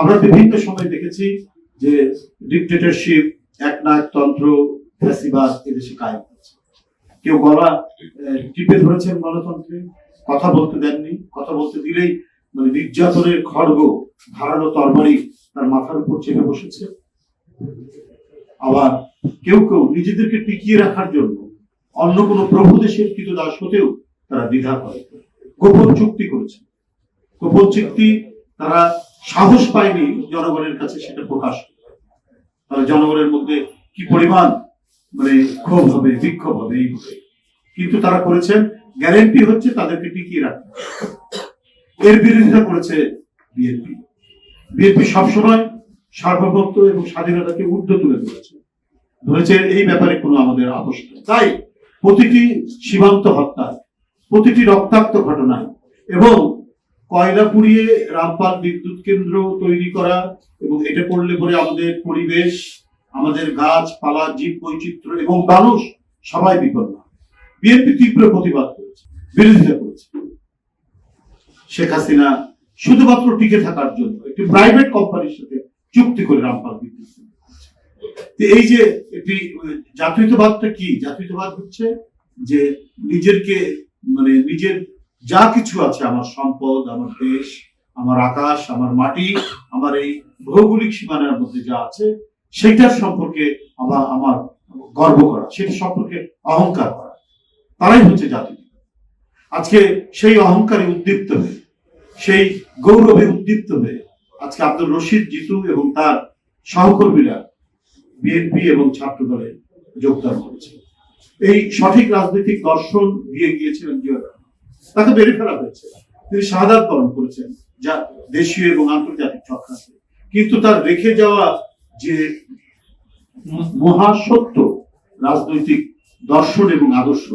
আমরা বিভিন্ন সময় দেখেছি যে ডিক্টেটরশিপ, একনায়কতন্ত্র, ফ্যাসিবাদ এদেশে কায়েম হয়েছে। কেউ গলা টিপে ধরেছেন গণতন্ত্রে, কথা বলতে দেননি, কথা বলতে দিলেই মানে নির্যাতনের খড়গ, ধারালো তরবারি তার মাথার উপর চেপে বসেছে। আবার কেউ কেউ নিজেদেরকে টিকিয়ে রাখার জন্য অন্য কোনো প্রভু দেশের কৃতদাস হতেও তারা দ্বিধা করে, গোপন চুক্তি করেছে। গোপন চুক্তি তারা সাহস পায়নি জনগণের কাছে সেটা প্রকাশ, তারা জনগণের মধ্যে কি পরিমাণ মানে ক্ষোভ হবে, বিক্ষোভ হবে এই হবে, কিন্তু তারা করেছেন। গ্যারান্টি হচ্ছে তাদেরকে টিকিয়ে রাখতে। এর বিরোধিতা করেছে বিএনপি। বিএনপি সবসময় সার্বভৌমত্ব এবং স্বাধীনতাকে ঊর্ধ্বে তুলে ধরেছে এই ব্যাপারে কোনো আমাদের আপোষ নেই। তাই প্রতিটি সীমান্ত হত্যা, প্রতিটি রক্তাক্ত ঘটনায় এবং কয়লা পুড়িয়ে রামপাল বিদ্যুৎ কেন্দ্র তৈরি করা, এবং এটা করলে পরে আমাদের পরিবেশ, আমাদের গাছপালা, জীব বৈচিত্র্য এবং মানুষ সবাই বিপন্ন। বিএনপি তীব্র প্রতিবাদ করেছে, বিরোধিতা করেছে। শেখ হাসিনা শুধুমাত্র টিকে থাকার জন্য একটি প্রাইভেট কোম্পানির সাথে চুক্তি করে রামপাল বিদ্যুৎ কেন্দ্র। এই যে একটি জাতীয়তাবাদটা কি? জাতীয়তাবাদ হচ্ছে যে নিজেরকে মানে নিজের যা কিছু আছে, আমার সম্পদ, আমার দেশ, আমার আকাশ, আমার মাটি, আমার এই ভৌগোলিক সীমানার মধ্যে যা আছে সেটার সম্পর্কে আমার গর্ব করা, সেটা সম্পর্কে অহংকার করা, তারাই হচ্ছে জাতীয়তাবাদ। আজকে সেই অহংকারে উদ্দীপ্ত হয়ে, সেই গৌরবে উদ্দীপ্ত হয়ে আজকে আব্দুর রশিদ জিতু এবং তার সহকর্মীরা বিএনপি এবং ছাত্র দলে যোগদান করেছে। এই সঠিক রাজনৈতিক দর্শন দিয়ে গিয়েছিলেন জিয়া রহমান, তাকে বেড়ে ফেলা হয়েছে। তিনি শাহাদাত বরণ করেছেন যা দেশীয় এবং আন্তর্জাতিক চক্রান্তে, কিন্তু তার রেখে যাওয়া যে মহাসত্য রাজনৈতিক দর্শন এবং আদর্শ,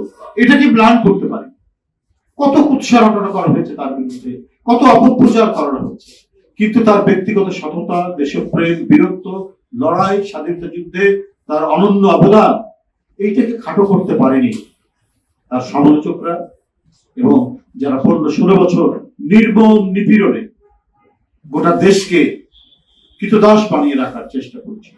এটাকে ম্লান করতে পারে। কত কুৎসারটনা করা হয়েছে তার বিরুদ্ধে, কত অপপ্রচার করা হয়েছে, কিন্তু তার ব্যক্তিগত সততা, দেশপ্রেম, বীরত্ব, লড়াই, স্বাধীনতা যুদ্ধে তার অনন্য অবদান, এইটাকে খাটো করতে পারেনি তার সমালোচকরা এবং যারা 15-16 বছর নির্মম নিপীড়নে গোটা দেশকে কৃতদাস বানিয়ে রাখার চেষ্টা করছে।